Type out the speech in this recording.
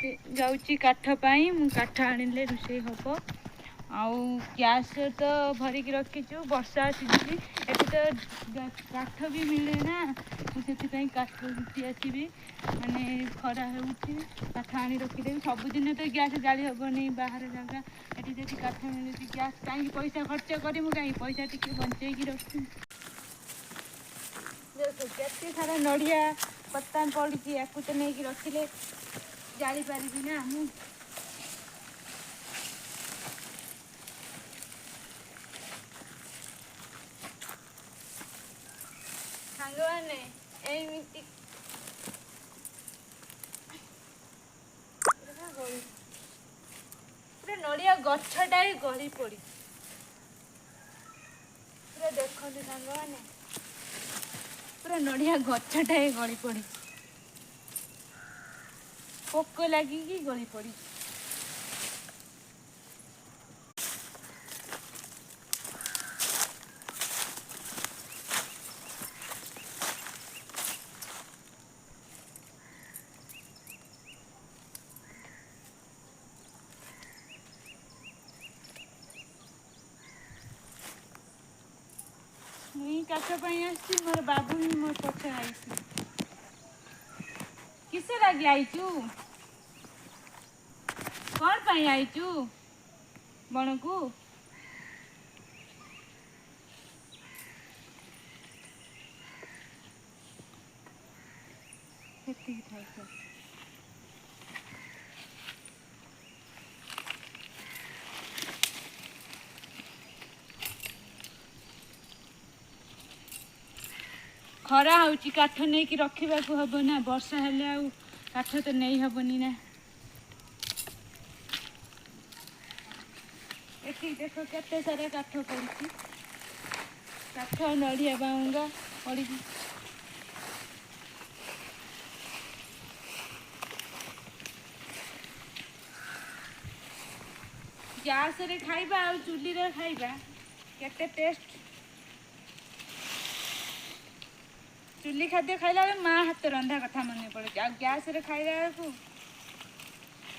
जाऊँगी काठ पाई मु काठ आनिले रोषे हम आउ गैस तो भरिक रखीचु वर्षा सीजन एटी तो काठ भी मिले ना मुझे काठ रुटी आसबि माने खरा होती काठ आनी रखीदेवी सबुदिन तो गैस जाली हेनी बाहर जगह ये जी काठ मिलूँ गैस कहीं पैसा खर्च करूँ कहीं पैसा टी बचेगी रखी केते सारा नड़िया पत्ता पड़ी या तो नहीं रखिले जाली पारि ना मु सांगवाने एमिति पूरा नड़िया गछटा गली पड़ी पूरा देखते सांगवाने पूरा नड़िया गछटा गली पड़ी पोक लगिकी गली पड़ी मुई काठ पाई आसी मोर बाबू भी मोर पछ आई किसे लगी आईचु कौन पाई आईचु बण को खरा होची काठ नहीं कि रखा को हब ना वर्षा हेले आ काठ तो नहीं हबनी ना ये देख केते सारा काठ पड़ी काठ नड़िया बाउंगा पड़ी गैस रे खाइबा आ चुली रे खाइबा केते टेस्ट चुली खाद्य खाइला माँ हाथ रंधा कथा मन पड़े गैस रे खाइला को